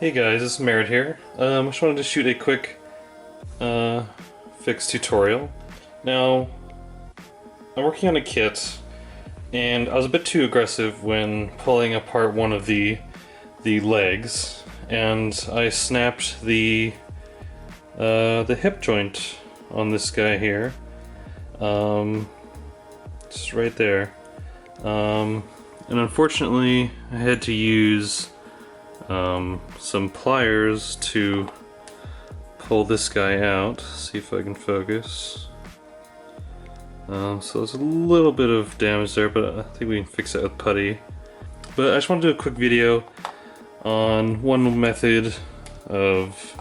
Hey guys, it's Merritt here. I just wanted to shoot a quick fix tutorial. Now, I'm working on a kit, and I was a bit too aggressive when pulling apart one of the legs, and I snapped the hip joint on this guy here. Just right there. And unfortunately, I had to use some pliers to pull this guy out. See if I can focus. So there's a little bit of damage there, but I think we can fix that with putty. But I just want to do a quick video on one method of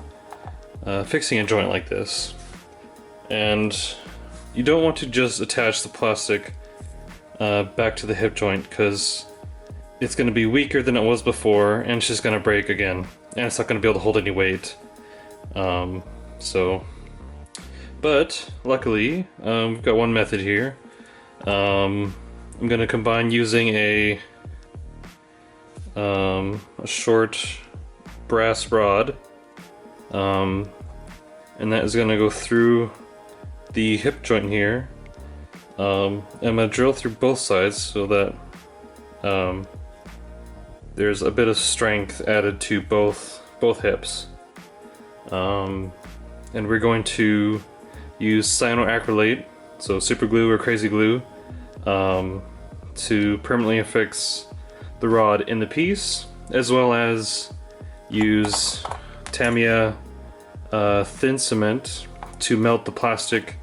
fixing a joint like this. And you don't want to just attach the plastic back to the hip joint, because it's going to be weaker than it was before, and it's just going to break again, and it's not going to be able to hold any weight. But luckily, we've got one method here. I'm going to combine using a short brass rod, and that is going to go through the hip joint here. I'm going to drill through both sides so that there's a bit of strength added to both hips. And we're going to use cyanoacrylate, so super glue or crazy glue, to permanently affix the rod in the piece, as well as use Tamiya thin cement to melt the plastic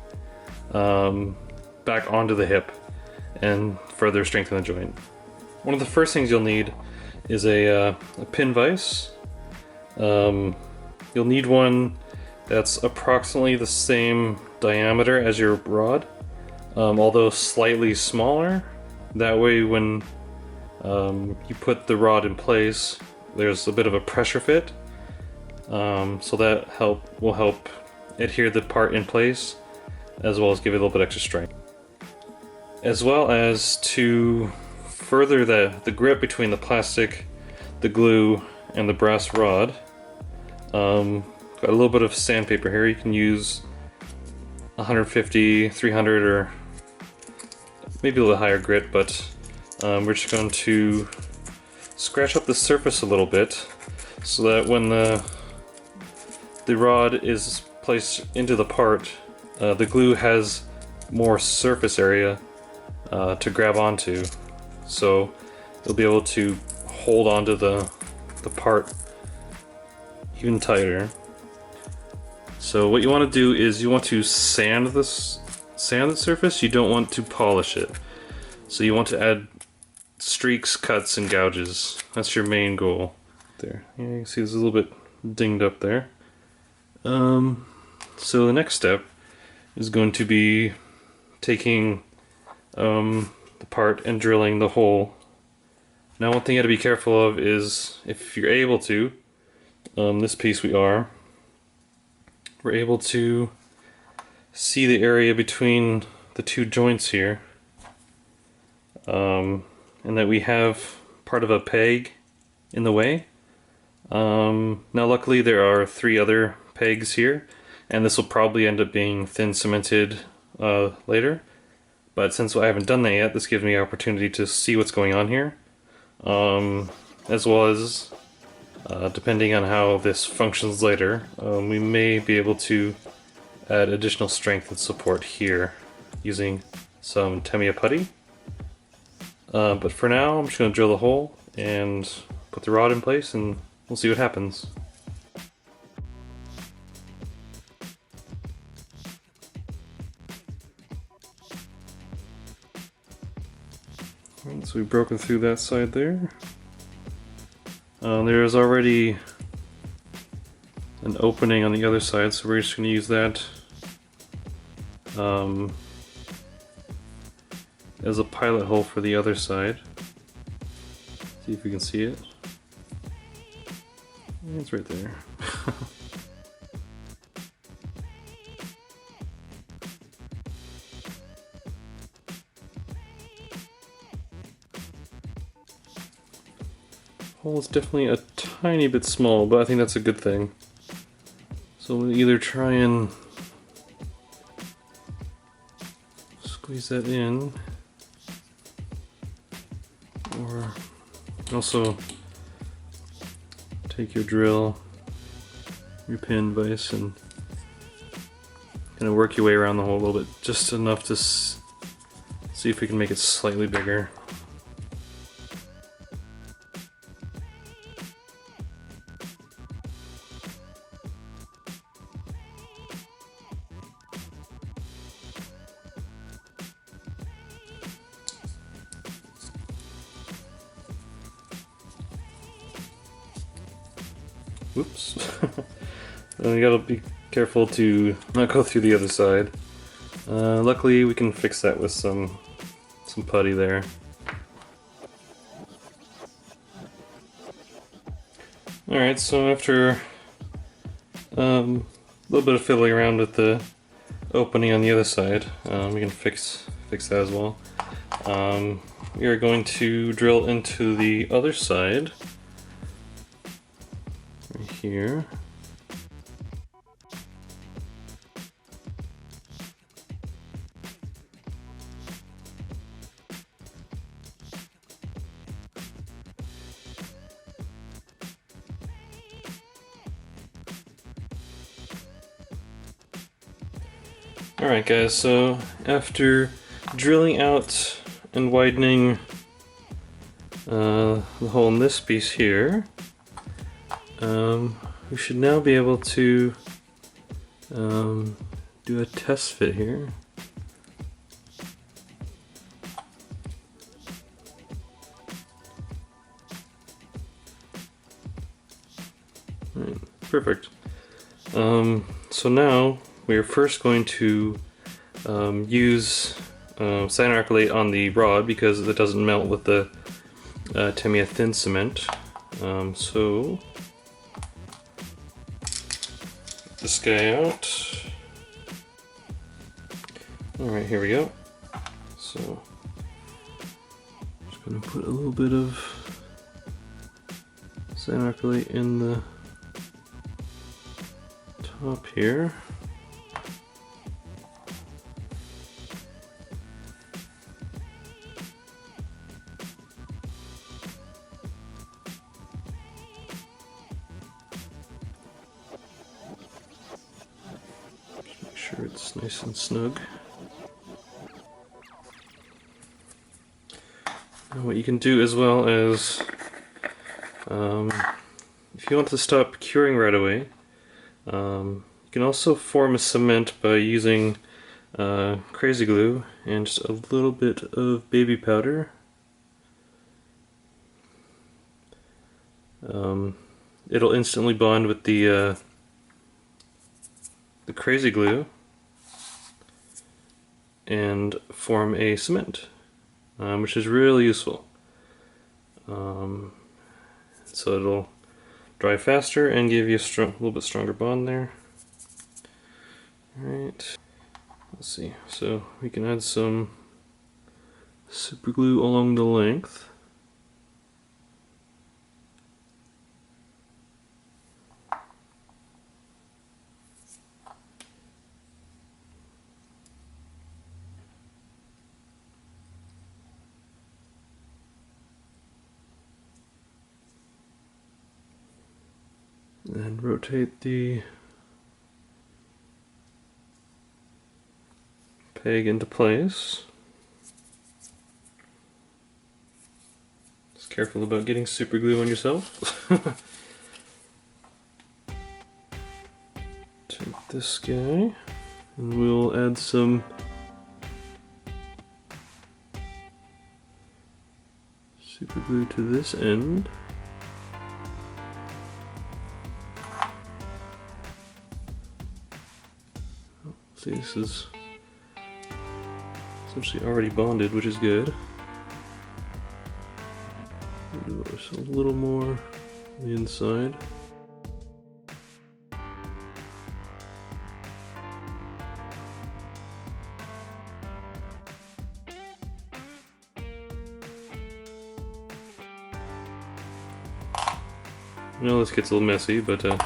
back onto the hip and further strengthen the joint. One of the first things you'll need is a pin vise. You'll need one that's approximately the same diameter as your rod, although slightly smaller. That way when you put the rod in place, there's a bit of a pressure fit, so that will help adhere the part in place, as well as give it a little bit extra strength. As well as to further the grip between the plastic, the glue, and the brass rod. Got a little bit of sandpaper here. You can use 150, 300, or maybe a little higher grit, but we're just going to scratch up the surface a little bit so that when the rod is placed into the part, the glue has more surface area to grab onto, so you'll be able to hold onto the part even tighter. So what you want to do is you want to sand the surface. You don't want to polish it. So you want to add streaks, cuts, and gouges. That's your main goal. There, yeah, you can see it's a little bit dinged up there. So the next step is going to be taking the part and drilling the hole. Now, one thing you have to be careful of is, if you're able to, this piece we're able to see the area between the two joints here, and that we have part of a peg in the way. Now luckily there are 3 other pegs here, and this will probably end up being thin cemented later, but since I haven't done that yet, this gives me an opportunity to see what's going on here, as well as depending on how this functions later, we may be able to add additional strength and support here using some Tamiya putty. But for now, I'm just going to drill the hole and put the rod in place, and we'll see what happens. Alright, so we've broken through that side there. There's already an opening on the other side, so we're just going to use that as a pilot hole for the other side. See if we can see it. It's right there. hole is definitely a tiny bit small, but I think that's a good thing. So we'll either try and squeeze that in, or also take your drill, your pin vise, and kind of work your way around the hole a little bit, just enough to see if we can make it slightly bigger. Whoops. You gotta be careful to not go through the other side. Luckily we can fix that with some putty there. Alright, so after a little bit of fiddling around with the opening on the other side, we can fix that as well. We are going to drill into the other side, right here. Alright guys, so after drilling out and widening the hole in this piece here, we should now be able to do a test fit here. Alright, perfect. So now we are first going to use cyanoacrylate on the rod because it doesn't melt with the Tamiya thin cement. So get this guy out. Alright, here we go. So just gonna put a little bit of cyanoacrylate in the top here. Make sure it's nice and snug. And what you can do as well is, if you want to stop curing right away, you can also form a cement by using crazy glue and just a little bit of baby powder. It'll instantly bond with the crazy glue and form a cement, which is really useful. So it'll dry faster and give you a little bit stronger bond there. Alright, let's see. So we can add some super glue along the length. And rotate the peg into place. Just careful about getting super glue on yourself. Take this guy and we'll add some super glue to this end. See, this is essentially already bonded, which is good. Do a little more on the inside. I know this gets a little messy, but this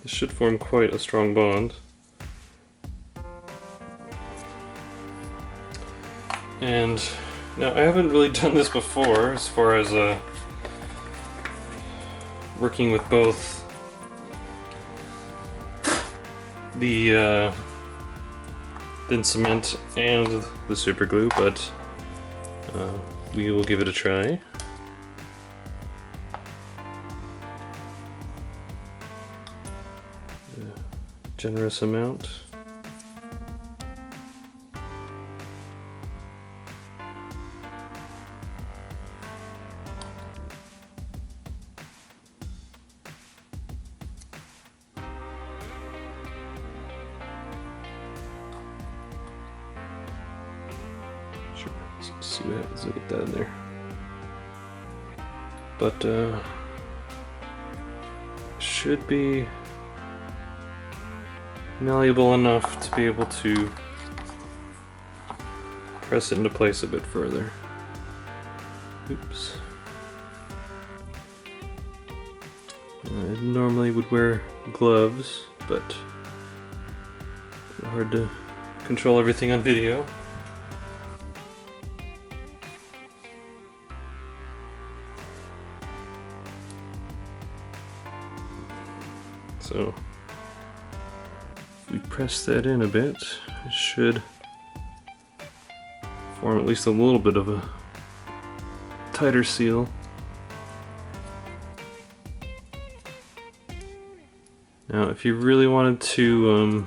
should form quite a strong bond. And now I haven't really done this before as far as working with both the thin cement and the super glue, but we will give it a try. A generous amount. Sure, let's see what happens to get that in there. But should be malleable enough to be able to press it into place a bit further. Oops. I normally would wear gloves, but it's hard to control everything on video. So if we press that in a bit, it should form at least a little bit of a tighter seal. Now if you really wanted to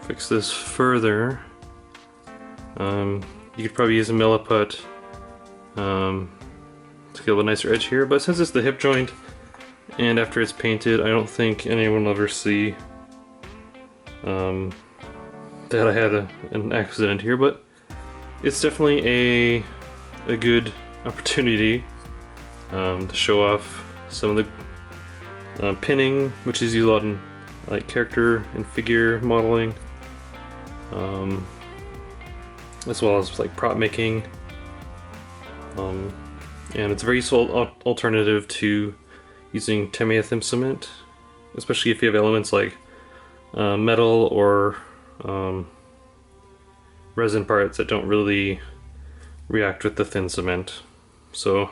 fix this further, you could probably use a milliput to get a nicer edge here, but since it's the hip joint and after it's painted, I don't think anyone will ever see that I had an accident here, but it's definitely a good opportunity to show off some of the pinning, which is used a lot in like character and figure modeling, as well as like prop making, and it's a very useful alternative to using Tamiya thin cement, especially if you have elements like metal or resin parts that don't really react with the thin cement. So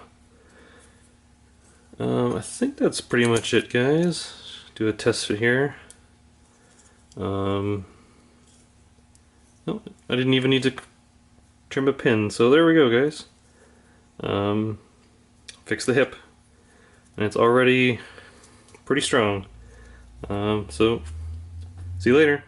I think that's pretty much it, guys. Do a test fit here. No, I didn't even need to trim a pin, so there we go, guys. Fix the hip, and it's already pretty strong. So see you later.